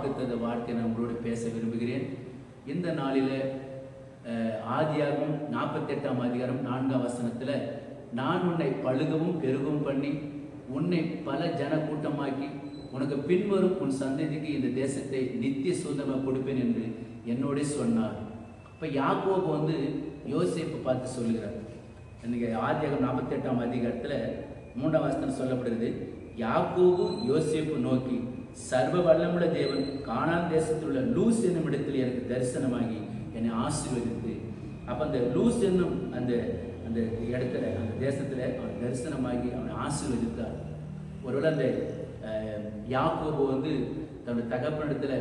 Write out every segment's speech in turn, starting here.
வாக்குத்தத்த வார்த்தை நான் உங்களோடு பேச விரும்புகிறேன். இந்த நாளில் ஆதியாகமம் 48ஆம் அதிகாரம் 4ஆம் வசனத்தில், நான் உன்னை பழுகவும் பெருகவும் பண்ணி உன்னை பல ஜன கூட்டமாக்கி உனக்கு பின்வரும் உன் சந்ததிக்கு இந்த தேசத்தை நித்திய சுதந்திரமாக கொடுப்பேன் என்று என்னோட சொன்னார். இப்போ யாக்கோபு யோசேப்பு பார்த்து சொல்லுகிறார். இன்னைக்கு ஆதியாகமம் 48ஆம் அதிகாரத்தில் 3ஆம் வசனம் சொல்லப்படுகிறது, யாக்கோபு யோசேப்பு நோக்கி, சர்வ வல்லமுள்ள தேவன் கானான் தேசத்தில் உள்ள லூஸ் என்னும் இடத்தில் எனக்கு தரிசனமாகி என்னை ஆசீர்வதித்து, அப்போ அந்த லூஸ் என்னும் அந்த அந்த இடத்துல அந்த தேசத்தில் அவன் தரிசனமாகி அவனை ஆசீர்வதித்தார். ஒருவேளை அந்த யாக்கோபு தன்னுடைய தகப்பனிடத்தில்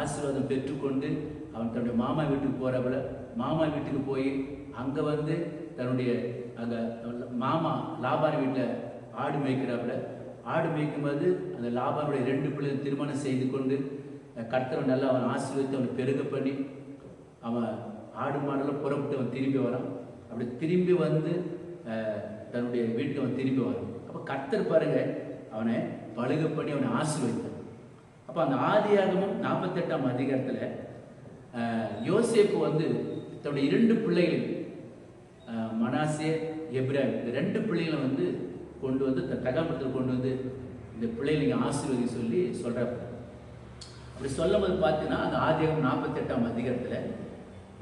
ஆசீர்வாதம் பெற்றுக்கொண்டு அவன் தன்னுடைய மாமா வீட்டுக்கு போகிறப்பல, மாமா வீட்டுக்கு போய் அங்கே தன்னுடைய அங்கே மாமா லாபான் வீட்டில் ஆடு மேய்க்கிறாப்புல, ஆடு மேய்க்கும்போது அந்த லாபானுடைய 2 பிள்ளைகள் திருமணம் செய்து கொண்டு கர்த்தர் நல்லா அவன் ஆசீர்வதித்து அவனை பெருக பண்ணி அவன் ஆடு மாடெல்லாம் புறப்பட்டு அவன் திரும்பி வரான். அப்படி திரும்பி தன்னுடைய வீட்டுக்கு அவன் திரும்பி வரான். அப்போ கர்த்தர் பாருங்க அவனை பழுக பண்ணி அவனை ஆசீர்வதித்தான். அப்போ அந்த ஆதியாகமம் 48ஆம் அதிகாரத்தில் யோசேப்பு தன்னுடைய 2 பிள்ளைகள் மனாசே எப்ராயிம் இந்த 2 பிள்ளைகளை கொண்டு தன் தகப்பனத்தில் கொண்டு இந்த பிள்ளைகளை ஆசீர்வதி சொல்லி சொல்கிறார். அப்படி சொல்லும் போது பார்த்தீங்கன்னா அந்த ஆதியாகமம் 48ஆம் அதிகாரத்தில்,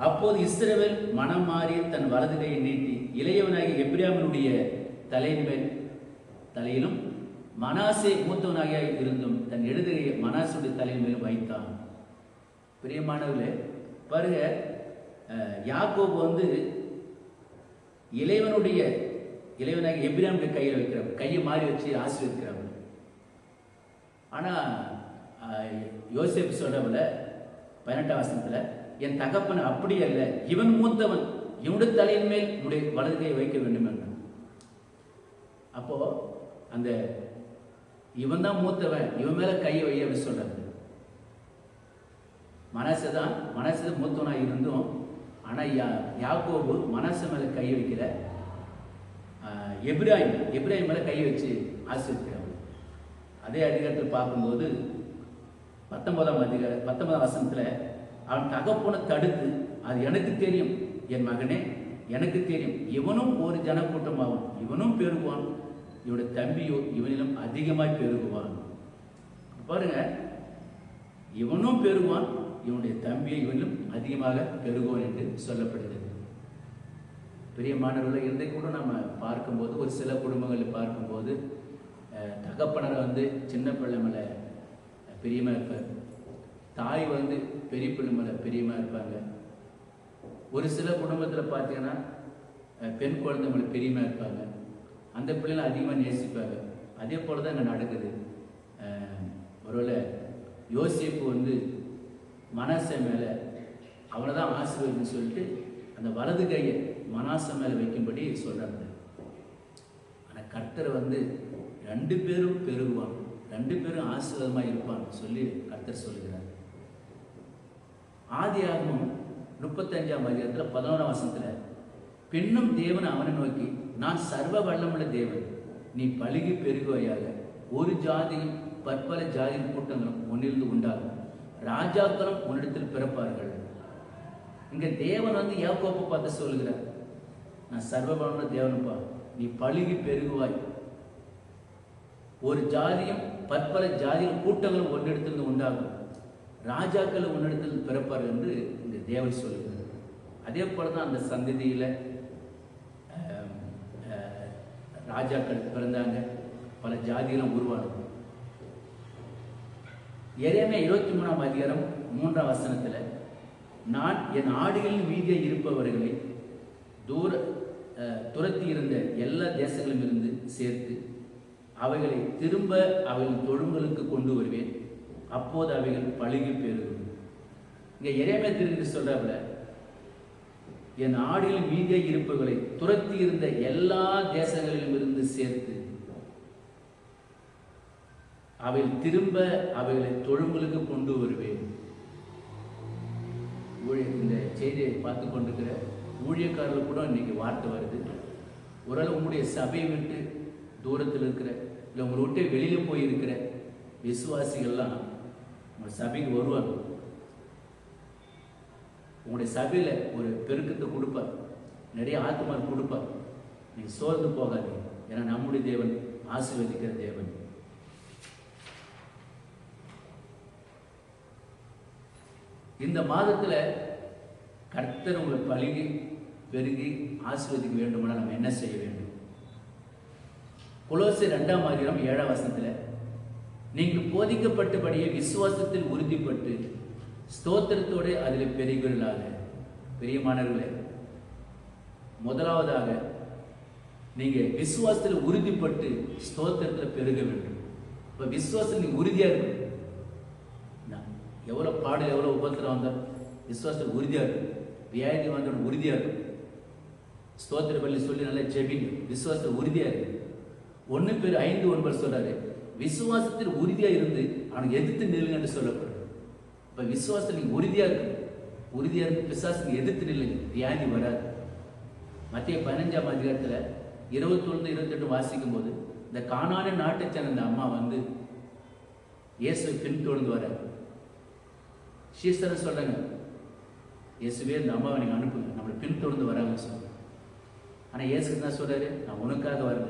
அப்போது இஸ்ரவேல் மனம் மாறி தன் வலது கையை நீட்டி இளையவனாகிய எப்ராயிமினுடைய தலையிலும் மனாசே மூத்தவனாகிய இருந்தும் தன் இடது கையை மனாசுடைய தலையின் மேலும் வைத்தான். பிரியமானவர்களே பாருங்க, யாக்கோபு இளையவனாகிய எப்ராயிமுடைய கையில் வைக்கிறார், கையை மாறி வச்சு ஆசீர்வதிக்கிறார். ஆனால் யோசேப்பு சொல்றவல 18ஆம் வசனத்தில், என் தகப்பன் அப்படி அல்ல, இவன் மூத்தவன், இவனுடைய தலையின் மேல் உடைய வலது கையை வைக்க வேண்டும் என்றான். அப்போ அந்த இவன் தான் மூத்தவன், இவன் மேல கையை வை அப்படின்னு சொல்றாரு. மனசு மூத்தவனாக இருந்தும் ஆனால் யாக்கோபு மனசு மேல கை வைக்கிற எப்ராயிம் மேல கை வச்சு ஆசீர்வதிக்கிறான். அதே அதிகாரத்தில் பார்க்கும்போது 19ஆம் வசனத்தில், அவன் தகப்பனை தடுத்து, அது எனக்கு தெரியும் என் மகனே, எனக்கு தெரியும், இவனும் ஒரு ஜனக்கூட்டமாகும், இவனும் பெருகுவான், இவனுடைய தம்பியோ இவனிலும் அதிகமாய் பெருகுவான். பாருங்க, இவனும் பெருகுவான், இவனுடைய தம்பியை இவனிலும் அதிகமாக பெருகுவான் என்று சொல்லப்படுகிறது. பிரியமானவர்களை இன்றைக்கு கூட நம்ம பார்க்கும்போது ஒரு சில குடும்பங்களில் பார்க்கும்போது தகப்பனர் சின்ன பிள்ளை மேலே பிரியமாக இருப்பார், தாய் பெரிய பிள்ளை மேலே பிரியமாக இருப்பாங்க. ஒரு சில குடும்பத்தில் பார்த்தீங்கன்னா பெண் குழந்தை மேலே பிரியமாக இருப்பாங்க, அந்த பிள்ளைகளை அதிகமாக நேசிப்பாங்க. அதே போல தான் இங்கே நடக்குது. ஒருவேளை யோசேப்பு மனாசே மேலே அவனை தான் ஆசீர்வதின்னு சொல்லிட்டு அந்த வலது கையை மனாசே மேலே வைக்கும்படி சொல்கிறாங்க. ஆனால் கர்த்தர் 2 பேரும் பெருகுவான், 2 பேரும் ஆசீர்வாதமாக இருப்பான்னு சொல்லி கர்த்தர் சொல்லுகிறார். ஆதியாகமம் 35ஆம் அதிகாரத்தில் 11ஆம் வசனத்தில், பின்னும் தேவன் அவனை நோக்கி, நான் சர்வ வல்லமுள்ள தேவன், நீ பலுகி பெருகுவாயாக, ஒரு ஜாதியும் பற்பல ஜாதியின் கூட்டங்களும் உன்னிலிருந்து உண்டாகும், ராஜாக்களும் உன்னிடத்தில் பிறப்பார்கள். இங்க தேவன் யாக்கோபை பார்த்து சொல்லுகிறார், நான் சர்வ வல்லமுள்ள தேவனுப்பா, நீ பலுகி பெருகுவாய், ஒரு ஜாதியும் பற்பல ஜாதியின் கூட்டங்களும் உன்னிடத்திலிருந்து உண்டாகும், ராஜாக்கள் உன்னிடத்தில் பிறப்பார்கள் என்று இந்த தேவன் சொல்லுகிறார். அதே போல தான் அந்த சந்ததியில் ராஜாக்கள் பிறந்தாங்க, பல ஜாதிகளும் உருவானது. எரேமியா 23ஆம் அதிகாரம் 3ஆம் வசனத்தில், நான் என் ஆடுகளின் மீதியே இருப்பவர்களை துரத்தி இருந்த எல்லா தேசங்களிலும் இருந்து சேர்த்து அவைகளை திரும்ப அவைகளின் தொழுங்களுக்கு கொண்டு வருவேன், அப்போது அவைகள் பழுகி பெருகும். இங்க எரேமியா தீர்க்கதரிசி சொல்றாப்புல, என் ஆடுகளின் மீதியே இருப்பவர்களை துரத்தி இருந்த எல்லா தேசங்களிலும் இருந்து சேர்த்து அவைகள் திரும்ப அவைகளை தொழுங்களுக்கு கொண்டு வருவேன். இந்த செய்தியை பார்த்து கொண்டிருக்கிற ஊழியக்காரர்கள் கூட இன்னைக்கு வார்த்தை வருது. ஒருவேளை உங்களுடைய சபையை விட்டு தூரத்தில் இருக்கிற, இல்லை உங்களை விட்டு வெளியில் போயிருக்கிற விசுவாசிகள்லாம் உங்கள் சபைக்கு வருவார். உங்களுடைய சபையில் ஒரு பெருக்கத்தை கொடுப்பார், நிறைய ஆத்மார் கொடுப்பார். நீங்கள் சோர்ந்து போகாதீங்க. ஏன்னா நம்முடைய தேவன் ஆசீர்வதிக்கிற தேவன். இந்த மாதத்தில் கர்த்தர் உங்களை பழுகி பெருகி ஆசீர்வதிக்க வேண்டுமானால் நம்ம என்ன செய்ய வேண்டும்? கொலோசியர் 2:7 நீங்கள் போதிக்கப்பட்டபடியே விசுவாசத்தில் உறுதிப்பட்டு ஸ்தோத்திரத்தோடு அதில் பெருகிறாக. பிரியமானவர்களே, முதலாவதாக நீங்க விசுவாசத்தில் உறுதிப்பட்டு ஸ்தோத்திரத்தில் பெருக வேண்டும். இப்போ விசுவாசம் நீங்க உறுதியா இருக்கு. எவ்வளவு பாடல் எவ்வளவு உபத்திரம் வந்தால் விசுவாசத்தில் உறுதியா இருக்கு. வியாதி வந்த உறுதியா இருக்கு. ஸ்தோத்திர பள்ளி சொல்லி நல்லா ஜெபிங்க. விசுவாசத்தில் உறுதியா இருக்கு. 1 பேர் 5:9 சொல்றாரு, விசுவாசத்தில் உறுதியா இருந்து அவனுக்கு எதிர்த்து நில்லுங்க என்று சொல்லப்படுது. இப்ப விசுவாசத்தில் நீங்க உறுதியா இருக்கு. உறுதியா இருக்கு, பிசாசுக்கு எதிர்த்து நில்லுங்க, வியாதி வராது. மத்திய 15 21-28 வாசிக்கும் போது இந்த கானான நாட்டை சேர்ந்த அம்மா வந்து இயேசு பின்தொடர்ந்து வர சீசரன் சொல்றாங்க, இயேசுவே இந்த அம்மாவை நீங்க அனுப்புங்க, நம்மளை பின்தொடர்ந்து வராங்க சொல்லுங்க. ஆனா இயேசு தான் சொல்றாரு, நான் உனக்காக வரல,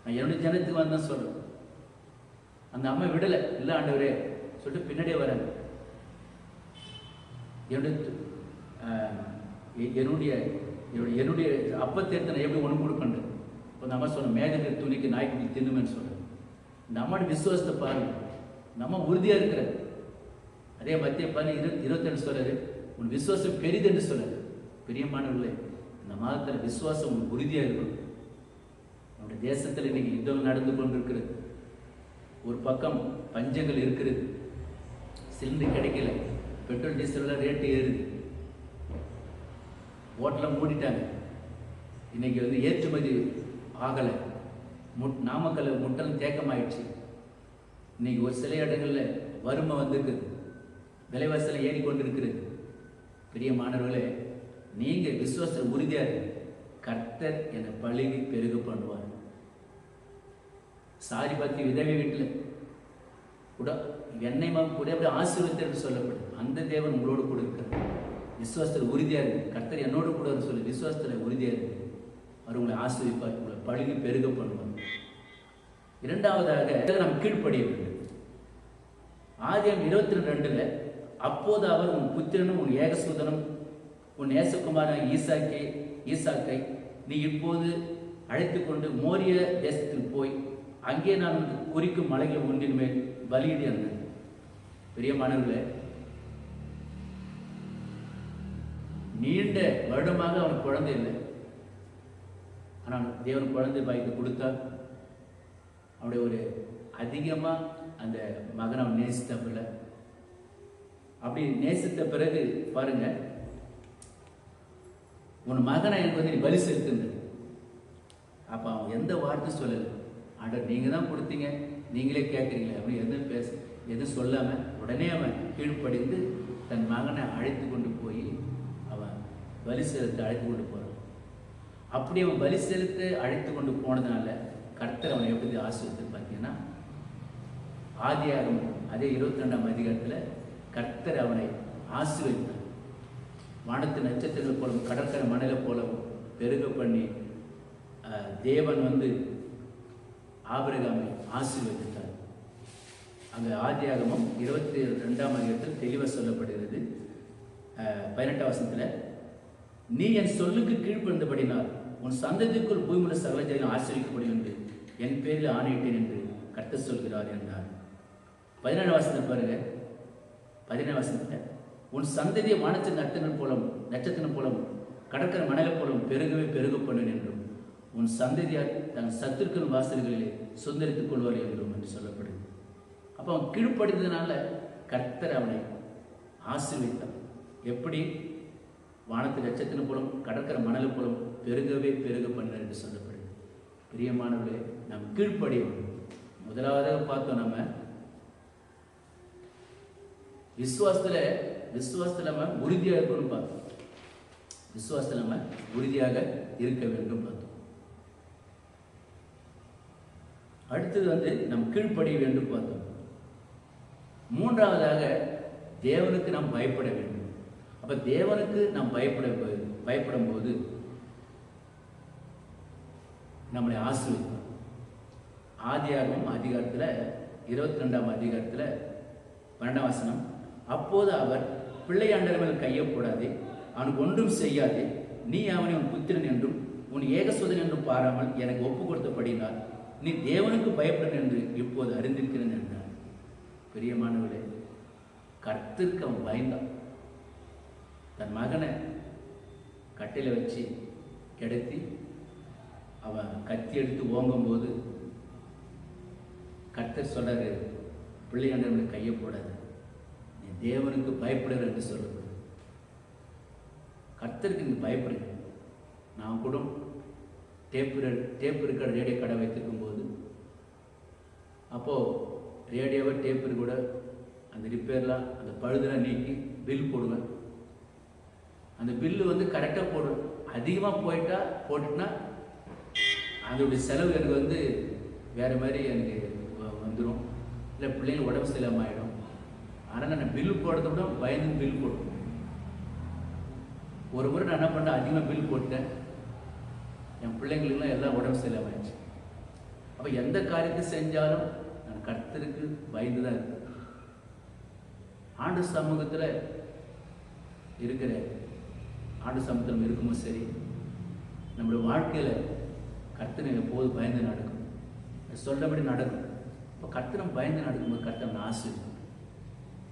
நான் என்னுடைய ஜனத்துக்கு வந்தேன் சொல்றேன். அந்த அம்மா விடலை, இல்லை ஆண்டவரே சொல்லிட்டு பின்னாடியே வராங்க. என்னுடைய அப்பத்தை நான் எப்படி உனக்கு கொடுப்பேன். இப்போ நம்ம சொன்ன மேகத்தை துணிக்கு நாய்க்குட்டி தின்னுமேன்னு சொல்றேன். இந்த அம்மாவோட விசுவாசத்தை பாருங்க, நம்ம உறுதியா இருக்கிற. அதே மத்திய 22 சொல்றாரு, உன் விசுவாசம் பெரிது என்று சொல்றாரு. பிரியமானவர்களே, இந்த மாதத்தில் விசுவாசம் உங்களுக்கு உறுதியா இருக்கணும். நம்முடைய தேசத்தில் இன்னைக்கு யுத்தம் நடந்து கொண்டிருக்கிறது. ஒரு பக்கம் பஞ்சங்கள் இருக்கிறது, சிலிண்டர் கிடைக்கல, பெட்ரோல் டீசல் ரேட்டு ஏறுது, ஓட்டெல்லாம் மூடிட்டாங்க. இன்னைக்கு வந்து ஏற்றுமதி ஆகலை. நாமக்கல் முட்டலும் தேக்கமாயிடுச்சு. இன்னைக்கு ஒரு சில இடங்களில் வறுமை வந்திருக்குது, விலைவாசலை ஏறிக்கொண்டிருக்கிறது. பெரிய மாணவர்களே, நீங்க விசுவாசத்தில் உறுதியா இருக்கு. கர்த்தர் என்னை பழுகி பெருக பண்ணுவார். சாரி பத்தி விதவை வீட்டில் கூட எண்ணெய் கூட அப்படி ஆசீர்வதித்து சொல்லப்படுது. அந்த தேவன் உங்களோடு கூட இருக்கிறார். விசுவாசத்தில் உறுதியா இருக்கு. கர்த்தர் என்னோடு கூட சொல்லி விசுவாசத்தில் உறுதியா இருக்கு. அவர் உங்களை ஆசீர்வதிப்பார், உங்களை பழுகி பெருக பண்ணுவார். இரண்டாவதாக நாம் கீழ்ப்படிய வேண்டும். ஆதியாகமம் 22:2 அப்போது அவர் உன் புத்திரனும் உன் ஏகசூதனும் உன் நேசகுமாரன் ஈசாக்கை நீ இப்போது அழைத்து கொண்டு மோரிய தேசத்தில் போய் அங்கே நான் குறிக்கும் மலைகள் ஒன்றின் மேல் பலியிடு என்றார். பிரியமானவர்களே, நீண்ட வருடமாக அவன் குழந்தை இல்லை. ஆனால் தேவன் குழந்தை பாய்க்கு கொடுத்தார். அவனுடைய ஒரு அதிகமா அந்த மகனை அவன் நேசித்தப்பில்லை. அப்படி நேசித்த பிறகு பாருங்க, உன் மகனை எனக்கு வந்து நீ பலி செலுத்துங்க. அப்ப அவன் எந்த வார்த்தை சொல்லலை. ஆண்டவர் நீங்க தான் கொடுத்தீங்க, நீங்களே கேட்குறீங்களே அப்படின்னு எதுவும் சொல்லாம உடனே அவன் கீழ்ப்படிந்து தன் மகனை அழைத்து கொண்டு போய் அவன் பலி செலுத்த அழைத்து கொண்டு போறான். அப்படி அவன் பலி செலுத்த அழைத்து கொண்டு போனதுனால கர்த்தர் அவனை எப்படி ஆசீர்வதித்து பார்த்தீங்கன்னா, ஆதியாகமம் அதே 22 கர்த்தர் அவனை ஆசீர்வதித்தார். வானத்து நட்சத்திரங்கள் போலவும் கடற்கரை மணலை போலவும் பெருக பண்ணி தேவன் வந்து ஆபிரகாமை ஆசீர்வதித்தார். அங்கே ஆதியாகமம் 22 தெளிவாக சொல்லப்படுகிறது. 18 நீ என் சொல்லுக்கு கீழ்ப்படிந்தபடினால் உன் சந்ததிக்குள் பூமியுள்ள சகல ஜனம் ஆசீர்வதிக்கப்படும் என்று என் பேரில் ஆணையிட்டேன் என்று கர்த்தர் சொல்கிறார் என்றார். 17 பாருங்க. 17 உன் சந்ததியை வானத்தின் நட்சத்திரம் போலவும் கடற்கரை மணலை போலவும் பெருகவே பெருக பண்ணுவேன் என்றும் உன் சந்ததியார் தன் சத்துருக்கள் வாசல்களிலே சுதந்திரித்துக் கொள்வார் என்றும் என்று சொல்லப்படுது. அப்போ அவன் கீழ்ப்படுத்ததுனால கர்த்தர் அவனை ஆசீர்வதித்தான். எப்படி? வானத்து நட்சத்திரம் போலும் கடற்கரை மணலை போலும் பெருகவே பெருக பண்ணார் என்று சொல்லப்படுது. பிரியமானவர்களே, நாம் கீழ்ப்படியும். முதலாவதாக பார்த்தோம், நம்ம விசுவாசத்துல நம்ம உறுதியாக இருக்கணும் பார்த்தோம். விசுவாசத்துல நம்ம உறுதியாக இருக்க வேண்டும் பார்த்தோம். அடுத்தது வந்து நம் கீழ்ப்படிய வேண்டும் பார்த்தோம். மூன்றாவதாக தேவனுக்கு நாம் பயப்பட வேண்டும். அப்ப தேவனுக்கு நாம் பயப்படும் போது நம்மளை ஆசீர்வதிப்பார். ஆதியாகமம் அதிகாரத்தில் 22ஆம் அதிகாரத்தில் 12ஆம் வசனம், அப்போது அவர் பிள்ளையாண்டவர் மேல் கையை போடாதே, அவனுக்கு ஒன்றும் செய்யாதே, நீ அவனை உன் புத்திரன் என்றும் உன் ஏகசுதன் என்றும் பாராமல் எனக்கு ஒப்பு கொடுத்தபடினால் நீ தேவனுக்கு பயப்படும் என்று இப்போது அறிந்திருக்கிறேன் என்றார். பிரியமானவர்களே, கர்த்தருக்கு அவன் பயந்தான். தன் மகனை கட்டையில வச்சு கிடத்தி அவன் கத்தி எடுத்து ஓங்கும் போது கர்த்தர் சொல்றாரு, பிள்ளையாண்டவனுக்கு கையை போடாது, நீ தேவனுக்கு பயப்படுற என்று சொல்லப்படுது. கர்த்தருக்கு நீ பயப்படுங்க. நான் கூட டேப் இருக்கிற ரேடியோ கடை வைத்திருக்கும் போது அப்போது ரேடியோவை டேப்பு கூட அந்த ரிப்பேர்லாம் அந்த பழுதெல்லாம் நீக்கி பில் போடுவேன். அந்த பில்லு கரெக்டாக போடுவேன். அதிகமாக போட்டுட்டுனா அதோடைய செலவு எனக்கு வேறு மாதிரி எனக்கு வந்துடும், இல்லை பிள்ளைங்க உடம்பு சரியில்லாமல் ஆகிடும். ஆனால் நான் பில்லு போடுறத விட பயந்து பில் போடுவேன். ஒரு முறை நான் என்ன பண்ணேன், அதிகமாக பில் போட்டேன், என் பிள்ளைங்களுக்கெல்லாம் எல்லாம் உடம்பு சரியில்லாமல் ஆயிடுச்சு. அப்போ எந்த காரியத்தை செஞ்சாலும் நான் கர்த்தருக்கு பயந்து தான் இருக்கேன். ஆண்டு சமூகத்தில் இருக்கிற ஆண்டு சமூகத்தில் இருக்கும்போது சரி, நம்முடைய வாழ்க்கையில் கர்த்தனை எப்போது பயந்து நடக்கும், சொல்றபடி நடக்கும். இப்போ கர்த்தனம் பயந்து நடக்கும்போது கர்த்தனை ஆசீர்வதிக்கும்.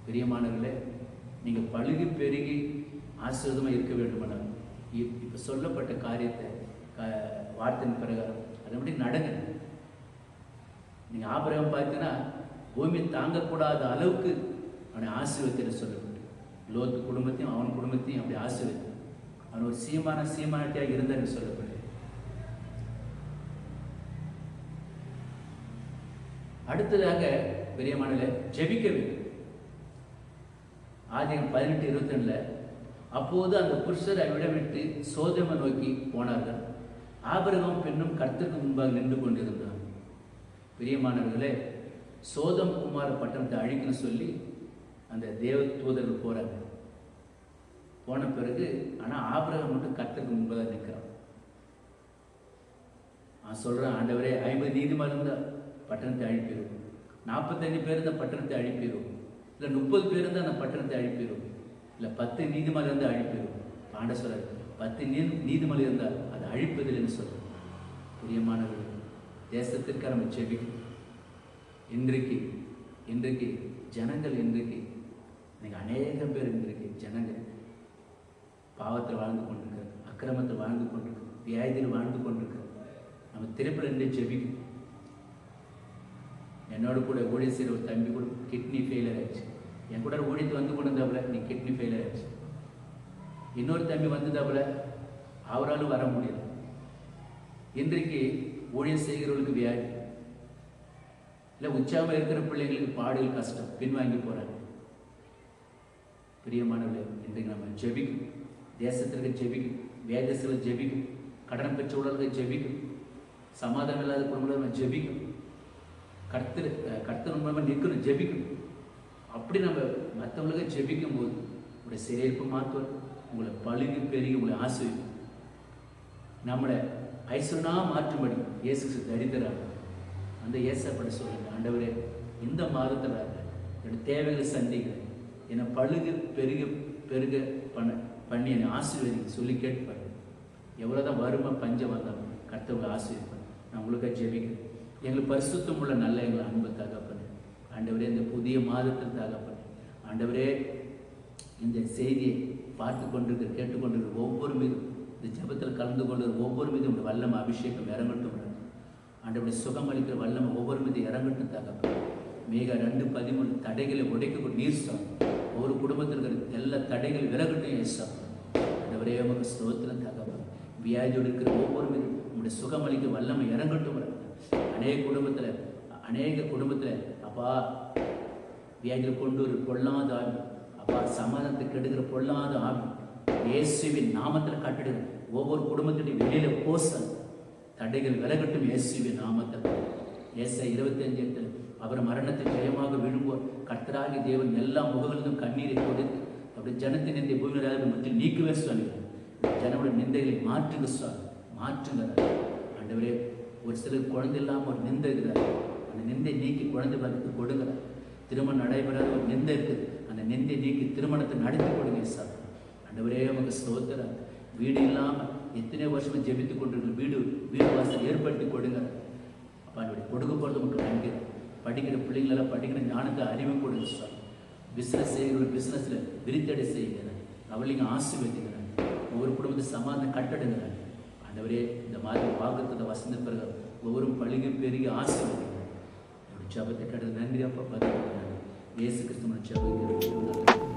பிரியமானவர்களே, நீங்கள் பழுகி பெருகி ஆசீர்வாதமாக இருக்க வேண்டுமானால் இப்போ சொல்லப்பட்ட காரியத்தை வார்த்தையின் பிரகாரம் அதன்படி நடங்க. நீங்கள் ஆபிரகாம் பார்த்தீங்கன்னா பூமி தாங்கக்கூடாத அளவுக்கு அவனை ஆசீர்வதின்னு சொல்லப்பட்டு, லோத்து குடும்பத்தையும் அவன் குடும்பத்தையும் அப்படி ஆசீர்வதி, அவன் ஒரு சீமானட்டியாக இருந்தான்னு சொல்லப்பட்டு. அடுத்ததாக பிரியமானவர்களே, ஜெபிக்க வேண்டும். ஆதியாகமம் 18:22 அப்போது அந்த புருஷர் அவ்விடம் விட்டு சோதோமை நோக்கி போனார்கள். ஆபிரகாம் பெண்ணும் கர்த்தருக்கு முன்பாக நின்று கொண்டிருந்தார். பிரியமானவர்களே, சோதம் குமார பட்டணத்தை அழிக்கணும்னு சொல்லி அந்த தேவ தூதர்கள் போறாங்க. போன பிறகு ஆனால் ஆபிரகாம் மட்டும் கர்த்தருக்கு முன்பாக நிற்கிறான். நான் சொல்றேன், ஆண்டவரே 50 நீதிமான் இருந்தால் பட்டணத்தை அழிப்பிடும், 45 பேர் இருந்தால் பட்டணத்தை அழிப்பிடும், இல்லை 30 பேர் இருந்தால் அந்த பட்டணத்தை அழிப்பிடும், இல்லை 10 நீதிமலை இருந்தால் அழிப்பிடும். ஆண்ட சொல்றாரு, 10 நீதிமலை இருந்தால் அது அழிப்பதில்லைன்னு சொல்றாரு. பிரியமானவர்கள், தேசத்திற்கு நம்ம ஜெபிக்கணும். இன்றைக்கு ஜனங்கள் நீங்கள் அநேக பேர் ஜனங்கள் பாவத்தில் வாழ்ந்து கொண்டிருக்கிறார், அக்கிரமத்தில் வாழ்ந்து கொண்டிருக்கிறார், வியாதியில் வாழ்ந்து கொண்டிருக்கிறார். நம்ம திருப்பி நின்று ஜெபிக்கணும். என்னோட கூட ஊழியர் செய்கிற ஒரு தம்பி கூட கிட்னி ஃபெயிலியர் ஆயிடுச்சு. என் கூட ஊழியத்து வந்து கொண்டிருந்தாப்புல நீ கிட்னி ஃபெயிலியர் ஆயிடுச்சு. இன்னொரு தம்பி வந்ததாப்புல அவராலும் வர முடியல. இன்றைக்கு ஊழியர் செய்கிறவர்களுக்கு வியாதி, இல்லை உற்சாகமாக இருக்கிற பிள்ளைங்களுக்கு பாடுகள் கஷ்டம், பின்வாங்கி போகிறாங்க. பிரியமானவர்களே, இன்றைக்கு நம்ம ஜெபிக்கும், தேசத்திற்கு ஜெபிக்கும், வேதத்தில் ஜெபிக்கும், கடன் பெற்ற உலகத்தை ஜெபிக்கும், சமாதானம் இல்லாத குடும்பங்களை நம்ம ஜெபிக்கும், கர்த்தர் மூலமாக நிற்கணும், ஜெபிக்கணும். அப்படி நம்ம மற்றவங்களுக்கு ஜெபிக்கும் போது உங்களுடைய சிறைப்பு மாற்றுவார், உங்களை பழுகி பெருகி உங்களை ஆசீர்வதிக்கும். நம்மளை ஐஸ்வர்யா மாற்றும்படி இயேசு தரித்திராங்க. அந்த ஏசப்பட சொல்லுங்க, ஆண்டவரே இந்த மாதத்தில் என்னுடைய தேவைகளை சந்திக்கிறேன், என்னை பழுகு பெருக பண்ணி என்னை ஆசீர்வதிங்க சொல்லி கேட்பார். எவ்வளோதான் வறுமை பஞ்சம் வந்தாலும் கர்த்தர்களை ஆசீர்வதிப்பார். நான் உங்களுக்காக ஜெபிக்கிறேன். எங்களுக்கு பரிசுத்தம் உள்ள நல்ல எங்களை அன்பு தகப்பனே, ஆண்டவரே இந்த புதிய மாதத்தில் தகப்பனே, ஆண்டவரே இந்த செய்தியை பார்த்து கொண்டிருக்கிற கேட்டுக்கொண்டிருக்கிற ஒவ்வொரு மீதும், இந்த ஜபத்தில் கலந்து கொண்டிருக்கிற ஒவ்வொரு மீதும் உங்கள் வல்லமை அபிஷேகம் இறங்கட்டும். ஆண்டவரை சுகம் அளிக்கிற வல்லமை ஒவ்வொரு மீதும் இறங்கட்டும் தகப்பனே. மேக 2:13 தடைகளை உடைக்க நீர் சாமி, ஒவ்வொரு குடும்பத்தில் இருக்கிற எல்லா தடைகள் விலகட்டும் ஏசா. ஆண்டவரே உமக்கு ஸ்தோத்திரம் தகப்பனே. வியாதியோடு இருக்கிற ஒவ்வொரு மீதும் உங்களுடைய சுகம் அளிக்கிற வல்லமை இறங்கட்டும். அநேக குடும்பத்தில் அப்பா வியாதியில் கொண்டு ஒரு பொல்லாத ஆவி, அப்பா சமாதானத்தை கெடுக்கிற பொல்லாத ஆவி இயேசுவின் நாமத்தில் கட்டிடுங்க. ஒவ்வொரு குடும்பத்திலையும் வெளியில போசல் தடைகள் விலகட்டும் இயேசுவின் நாமத்தில். ஏசாயா 25:8 அவர் மரணத்தை ஜெயமாக விழுங்குவார். கர்த்தராகிய தேவன் எல்லா முகங்களிலும் கண்ணீரை கொடுத்து அப்படி ஜனத்தின் நிந்தை பூமியில் மத்தியில் நீக்குவே சொல்லுங்கள். ஜனோட நிந்தைகளை மாற்றுங்க சார், மாற்றுங்க ஆண்டவரே. ஒரு சிலர் குழந்தை இல்லாமல் ஒரு நிந்தை இருக்கிறார், அந்த நிந்தை நீக்கி குழந்தை வளர்த்து கொடுங்கிறார். திருமணம் நடைபெறாத ஒரு நிந்தை இருக்குது, அந்த நிந்தை நீக்கி திருமணத்தை நடத்தி கொடுங்க சார். ஆண்டவரே நமக்கு ஸ்தோத்திரம். வீடு இல்லாமல் எத்தனை வருஷமா ஜெபித்து கொண்டிருக்கிற வீடு வாசல் ஏற்படுத்தி கொடுங்க அப்பா. என்னுடைய கொடுக்க போகிறது உங்களுக்கு நன்றி. படிக்கிற பிள்ளைங்களெல்லாம் படிக்கிற ஞானத்தை அறிவு கொடுங்க சார். பிஸ்னஸ் செய்கிற பிஸ்னஸில் விரித்தடை செய்கிறேன், அவளைங்க ஆசீர்வதிக்கிறேன். ஒவ்வொரு குடும்பத்தை சமாதானம் கட்டடுங்கிறேன் ஆண்டவரே. இந்த மாதிரி வாக்குத்தத்தை வசந்த பிறகு ஒவ்வொரு பள்ளிக்கு பெருகி ஆசீர்வதிக்கிறேன். என்னுடைய ஜபத்தை கட்டது நன்றி அப்பா. பதிவு இயேசு கிறிஸ்துவின் ஜபம்.